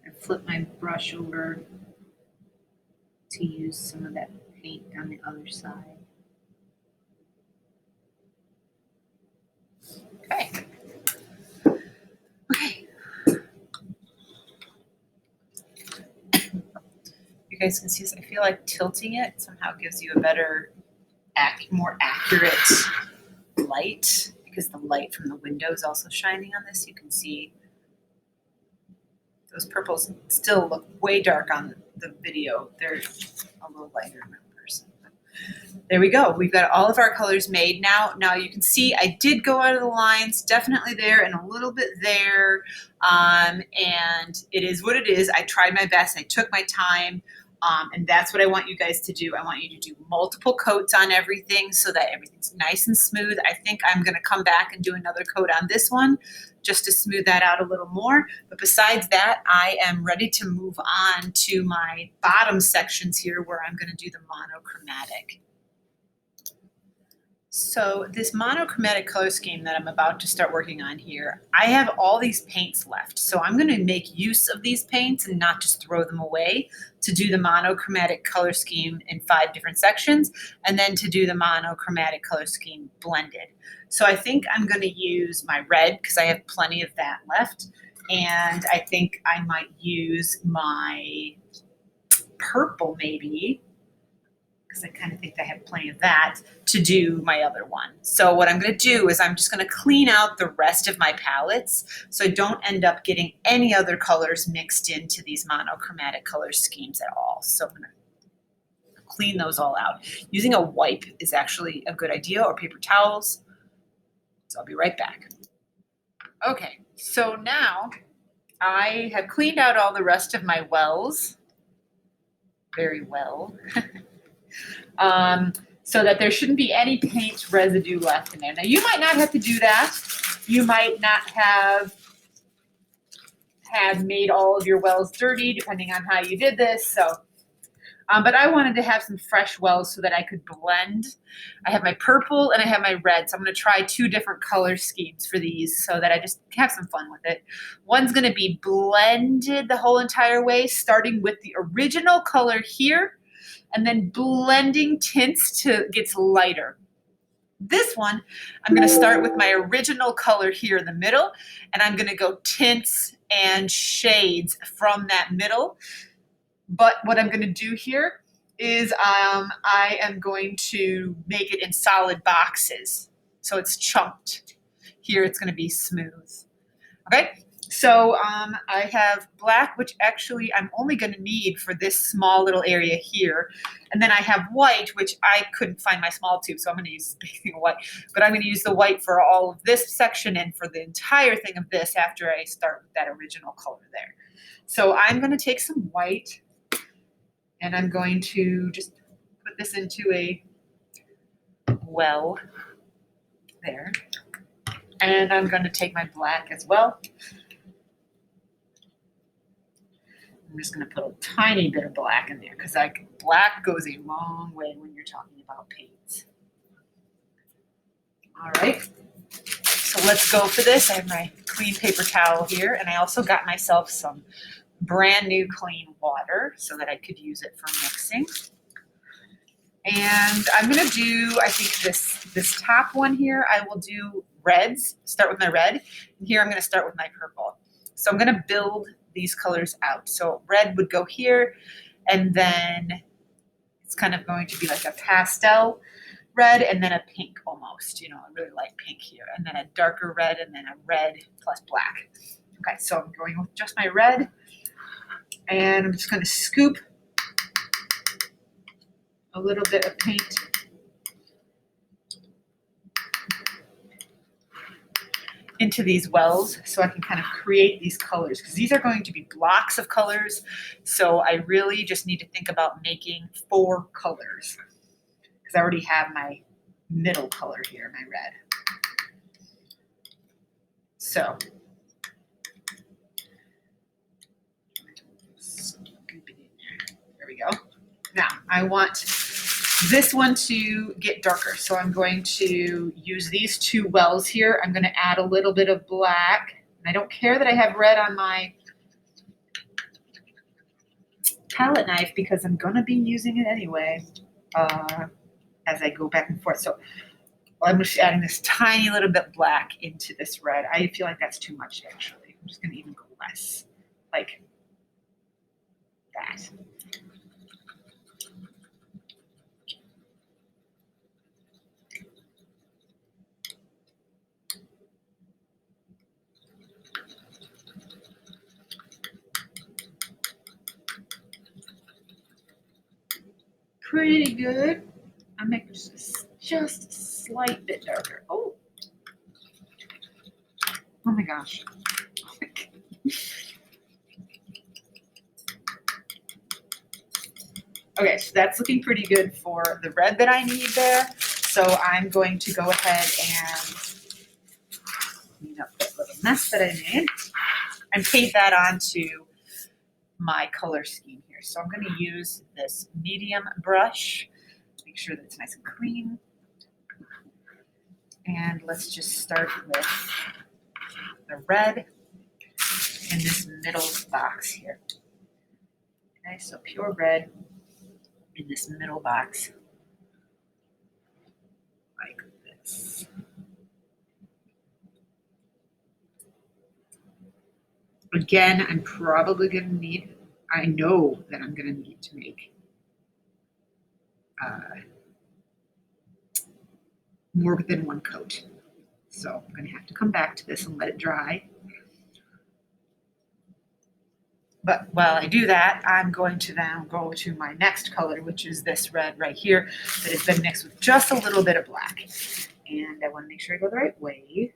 Speaker 1: I flip my brush over to use some of that paint on the other side. Okay. Okay. You guys can see this. I feel like tilting it somehow gives you a better, more accurate light, because the light from the window is also shining on this. You can see those purples still look way dark on the video. They're a little lighter in person. There we go. We've got all of our colors made now. Now you can see I did go out of the lines, definitely there and a little bit there. And it is what it is. I tried my best. I took my time. And that's what I want you guys to do. I want you to do multiple coats on everything so that everything's nice and smooth. I think I'm gonna come back and do another coat on this one just to smooth that out a little more. But besides that, I am ready to move on to my bottom sections here where I'm gonna do the monochromatic. So this monochromatic color scheme that I'm about to start working on here, I have all these paints left. So I'm going to make use of these paints and not just throw them away to do the monochromatic color scheme in 5 different sections, and then to do the monochromatic color scheme blended. So I think I'm going to use my red because I have plenty of that left. And I think I might use my purple maybe, because I kind of think I have plenty of that, to do my other one. So what I'm going to do is I'm just going to clean out the rest of my palettes so I don't end up getting any other colors mixed into these monochromatic color schemes at all. So I'm going to clean those all out. Using a wipe is actually a good idea, or paper towels. So I'll be right back. Okay, so now I have cleaned out all the rest of my wells very well. So that there shouldn't be any paint residue left in there. Now you might not have to do that. You might not have made all of your wells dirty depending on how you did this. So, but I wanted to have some fresh wells so that I could blend. I have my purple and I have my red. So I'm going to try 2 different color schemes for these so that I just have some fun with it. One's going to be blended the whole entire way, starting with the original color here, and then blending tints till it gets lighter. This one, I'm going to start with my original color here in the middle, and I'm going to go tints and shades from that middle. But what I'm going to do here is I am going to make it in solid boxes. So it's chunked. Here it's going to be smooth. Okay? So I have black, which actually I'm only going to need for this small little area here. And then I have white, which I couldn't find my small tube, so I'm going to use this big thing of white. But I'm going to use the white for all of this section and for the entire thing of this after I start with that original color there. So I'm going to take some white, and I'm going to just put this into a well there. And I'm going to take my black as well. I'm just going to put a tiny bit of black in there because black goes a long way when you're talking about paints. All right, so let's go for this. I have my clean paper towel here, and I also got myself some brand new clean water so that I could use it for mixing. And I'm going to do, I think this top one here, I will do reds, start with my red. And here I'm going to start with my purple. So I'm going to build these colors out. So red would go here, and then it's kind of going to be like a pastel red and then a pink almost. You know, I really like pink here. And then a darker red and then a red plus black. Okay, so I'm going with just my red, and I'm just going to scoop a little bit of paint into these wells so I can kind of create these colors, because these are going to be blocks of colors. So I really just need to think about making 4 colors, because I already have my middle color here, my red. So there we go. Now I want this one to get darker. So I'm going to use these 2 wells here. I'm going to add a little bit of black. I don't care that I have red on my palette knife because I'm going to be using it anyway as I go back and forth. So I'm just adding this tiny little bit black into this red. I feel like that's too much, actually. I'm just going to even go less, like that. Pretty good. I'm making just a slight bit darker. Oh my gosh. Okay, so that's looking pretty good for the red that I need there. So I'm going to go ahead and clean up that little mess that I made and paint that onto my color scheme here. So I'm going to use this medium brush, make sure that it's nice and clean. And let's just start with the red in this middle box here. Okay, so pure red in this middle box, like this. Again, I'm probably going to need, I know that I'm going to need to make more than one coat. So I'm going to have to come back to this and let it dry. But while I do that, I'm going to now go to my next color, which is this red right here that has been mixed with just a little bit of black. And I want to make sure I go the right way.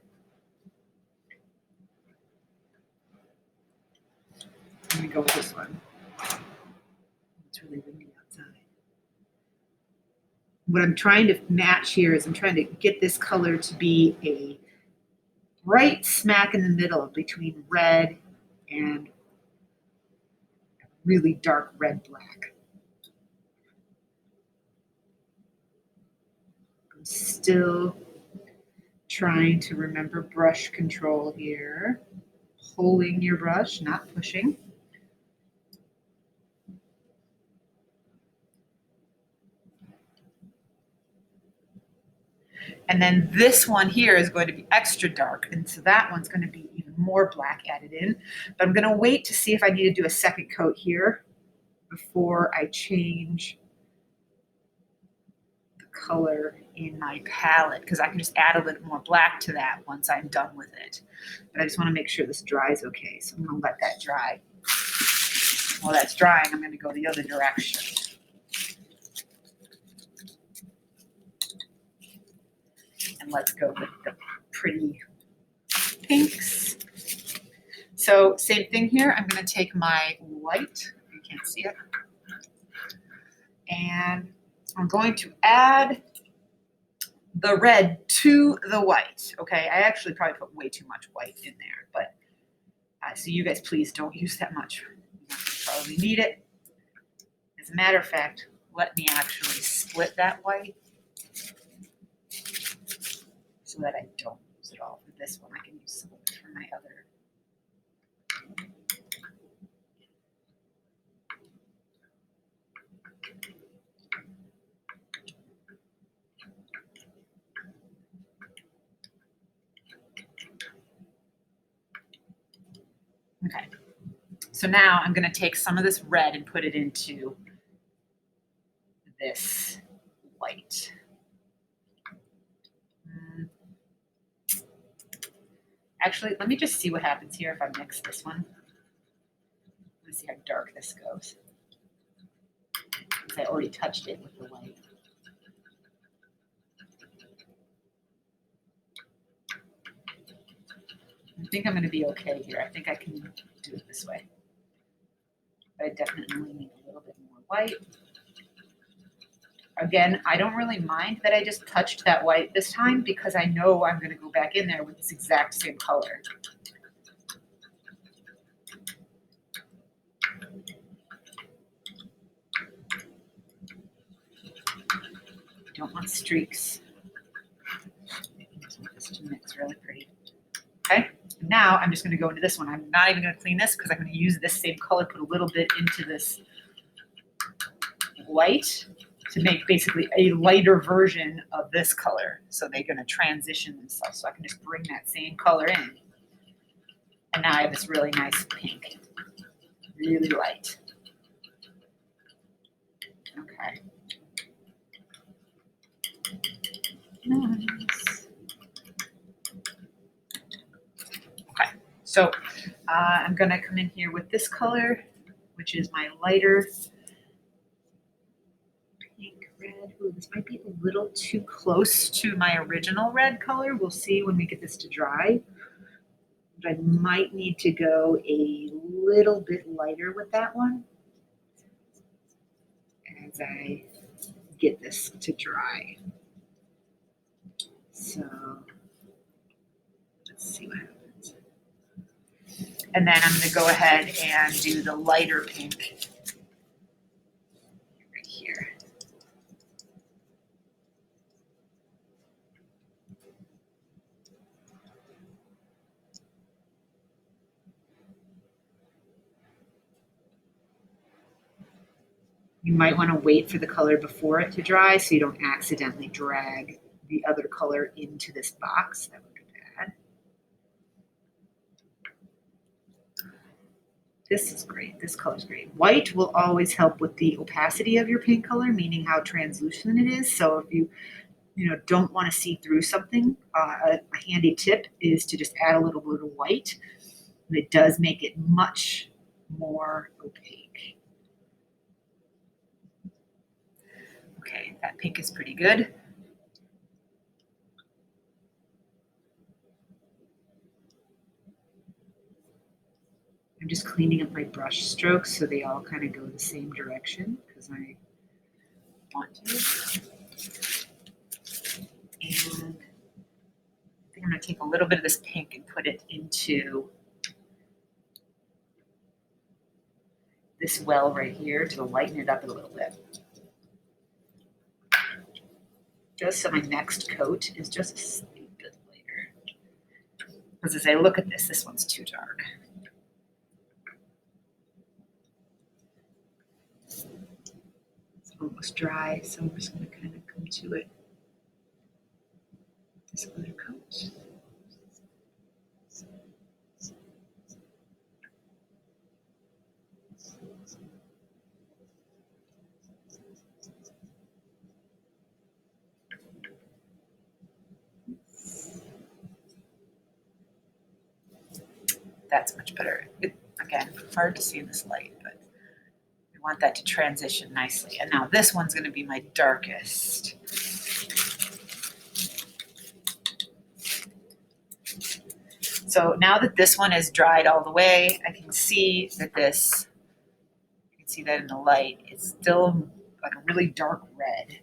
Speaker 1: I'm going to go with this one. It's really windy outside. What I'm trying to match here is I'm trying to get this color to be a right smack in the middle between red and really dark red black. I'm still trying to remember brush control here. Pulling your brush, not pushing. And then this one here is going to be extra dark, and so that one's going to be even more black added in. But I'm going to wait to see if I need to do a second coat here before I change the color in my palette, because I can just add a little more black to that once I'm done with it. But I just want to make sure this dries okay, so I'm going to let that dry. While that's drying, I'm going to go the other direction. And let's go with the pretty pinks. So same thing here. I'm going to take my white, you can't see it, and I'm going to add the red to the white. Okay, I actually probably put way too much white in there, but so you guys please don't use that much. You probably need it. As a matter of fact, let me actually split that white so that I don't use it all for this one. I can use some of it for my other. Okay, so now I'm going to take some of this red and put it into this white. Actually, let me just see what happens here if I mix this one. Let's see how dark this goes. Because I already touched it with the white. I think I'm going to be okay here. I think I can do it this way. But I definitely need a little bit more white. Again, I don't really mind that I just touched that white this time because I know I'm going to go back in there with this exact same color. I don't want streaks. I just want this to mix really pretty. Okay, now I'm just going to go into this one. I'm not even going to clean this because I'm going to use this same color, put a little bit into this white to make basically a lighter version of this color. So they're going to transition themselves. So I can just bring that same color in. And now I have this really nice pink, really light. Okay. Nice. Okay, so I'm going to come in here with this color, which is my lighter pink red. Ooh, this might be a little too close to my original red color. We'll see when we get this to dry. But I might need to go a little bit lighter with that one. And as I get this to dry. So let's see what happens. And then I'm going to go ahead and do the lighter pink right here. You might want to wait for the color before it to dry so you don't accidentally drag the other color into this box. That would be bad. This is great. This color is great. White will always help with the opacity of your paint color, meaning how translucent it is. So if you don't want to see through something, a handy tip is to just add a little bit of white. And it does make it much more opaque. Okay, that pink is pretty good. I'm just cleaning up my brush strokes so they all kind of go the same direction because I want to. And I think I'm going to take a little bit of this pink and put it into this well right here to lighten it up a little bit. Just so my next coat is just a slight bit lighter. Because as I look at this, this one's too dark. It's almost dry, so I'm just going to kind of come to it. This other coat. That's much better. Again, hard to see in this light, but we want that to transition nicely. And now this one's going to be my darkest. So now that this one is dried all the way, I can see that this, you can see that in the light, it's still like a really dark red.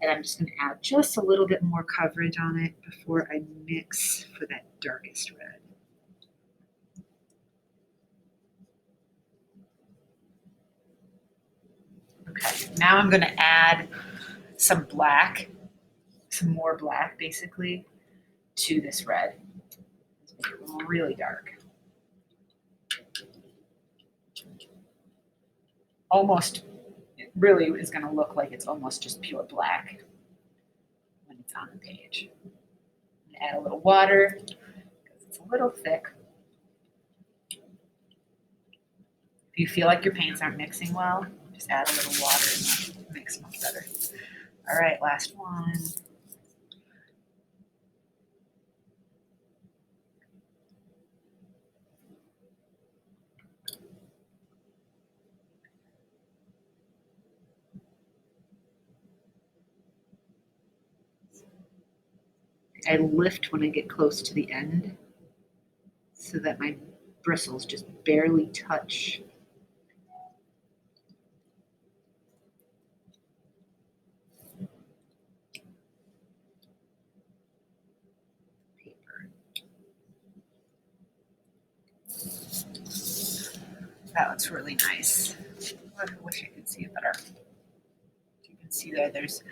Speaker 1: And I'm just going to add just a little bit more coverage on it before I mix for that darkest red. Okay, now I'm going to add some black, some more black basically, to this red. Let's make it really dark. Almost, it really is going to look like it's almost just pure black when it's on the page. I'm going to add a little water because it's a little thick. If you feel like your paints aren't mixing well, just add a little water and it'll mix much better. All right, last one. I lift when I get close to the end so that my bristles just barely touch. Paper. That looks really nice. I wish I could see it better. You can see that there's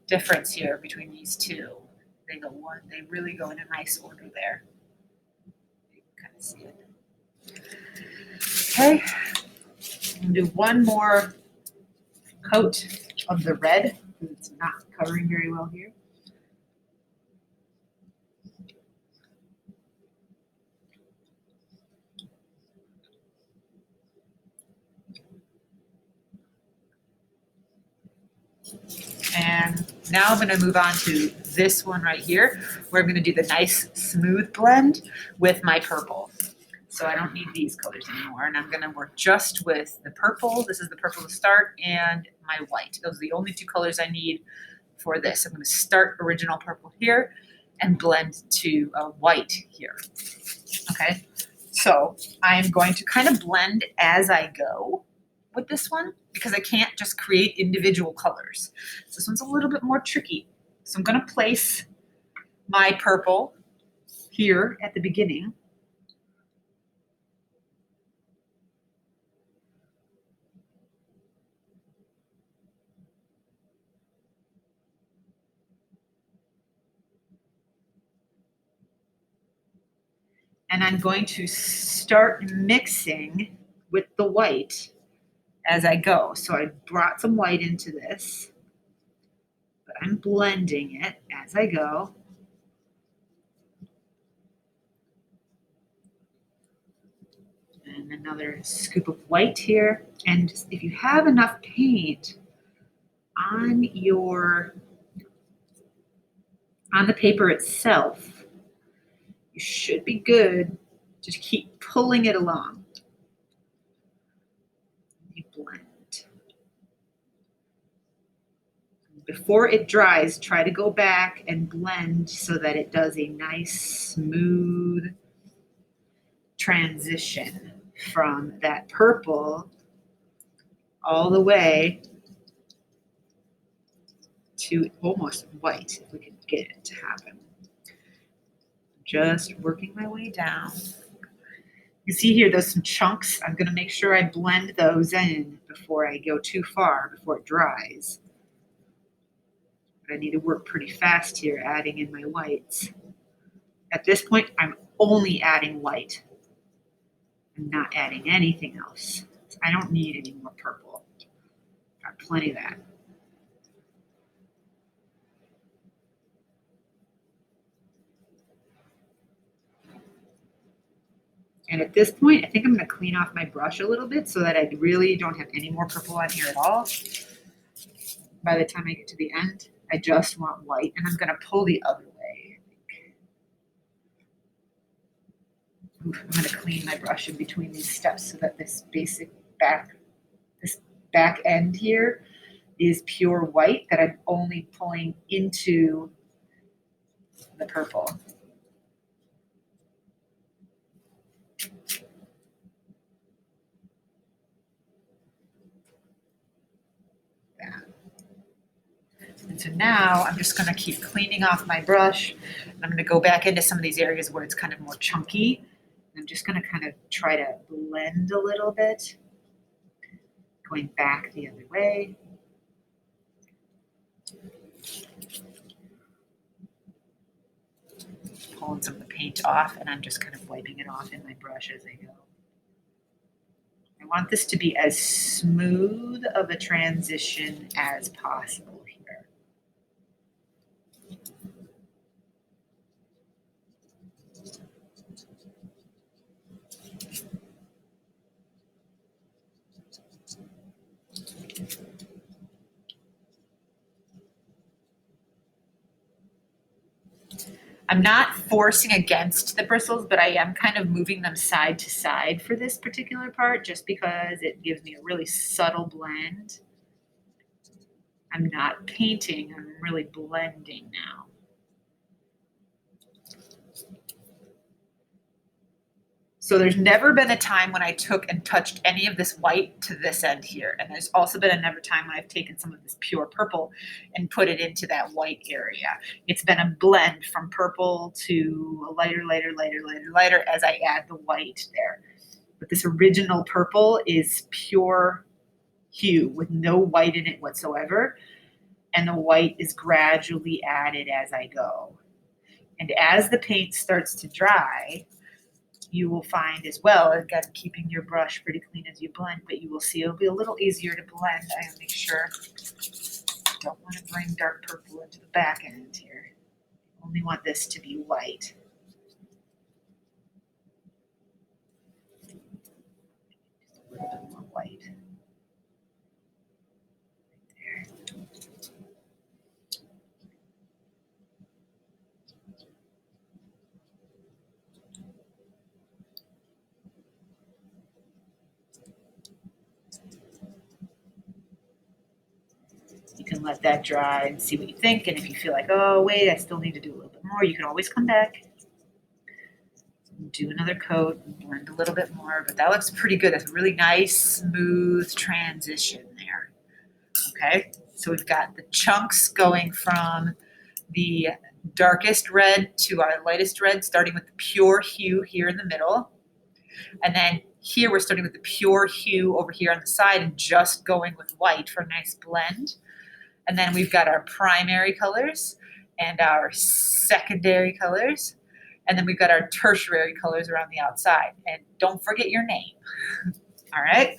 Speaker 1: difference here between these two. They really go in a nice order there. You can kind of see it. Okay, I'm gonna do one more coat of the red because it's not covering very well here. And now I'm going to move on to this one right here, where I'm going to do the nice smooth blend with my purple. So I don't need these colors anymore, and I'm going to work just with the purple. This is the purple to start, and my white. Those are the only two colors I need for this. I'm going to start original purple here and blend to white here. Okay, so I'm going to kind of blend as I go. with this one because I can't just create individual colors. So this one's a little bit more tricky. So I'm going to place my purple here at the beginning. And I'm going to start mixing with the white as I go. So I brought some white into this, but I'm blending it as I go. And another scoop of white here. And if you have enough paint on the paper itself, you should be good to keep pulling it along. You blend. Before it dries, try to go back and blend so that it does a nice, smooth transition from that purple all the way to almost white, if we can get it to happen. Just working my way down. You see here, there's some chunks. I'm going to make sure I blend those in before I go too far, before it dries. But I need to work pretty fast here, adding in my whites. At this point, I'm only adding white. I'm not adding anything else. I don't need any more purple. Got plenty of that. And at this point, I think I'm going to clean off my brush a little bit so that I really don't have any more purple on here at all. By the time I get to the end, I just want white, and I'm going to pull the other way. Oof, I'm going to clean my brush in between these steps so that this back end here is pure white that I'm only pulling into the purple. And so now I'm just going to keep cleaning off my brush. I'm going to go back into some of these areas where it's kind of more chunky. I'm just going to kind of try to blend a little bit, going back the other way. Pulling some of the paint off, and I'm just kind of wiping it off in my brush as I go. I want this to be as smooth of a transition as possible here. I'm not forcing against the bristles, but I am kind of moving them side to side for this particular part just because it gives me a really subtle blend. I'm not painting, I'm really blending now. So there's never been a time when I took and touched any of this white to this end here. And there's also been another time when I've taken some of this pure purple and put it into that white area. It's been a blend from purple to a lighter as I add the white there. But this original purple is pure hue with no white in it whatsoever. And the white is gradually added as I go. And as the paint starts to dry, you will find as well, again, keeping your brush pretty clean as you blend, but you will see it'll be a little easier to blend. I make sure I don't want to bring dark purple into the back end here. I only want this to be white. Just a little bit more white. There. You can let that dry and see what you think. And if you feel like, oh, wait, I still need to do a little bit more, you can always come back. do another coat, blend a little bit more, but that looks pretty good. That's a really nice, smooth transition there. Okay, so we've got the chunks going from the darkest red to our lightest red, starting with the pure hue here in the middle. And then here we're starting with the pure hue over here on the side and just going with white for a nice blend. And then we've got our primary colors and our secondary colors. And then we've got our tertiary colors around the outside. And don't forget your name. All right.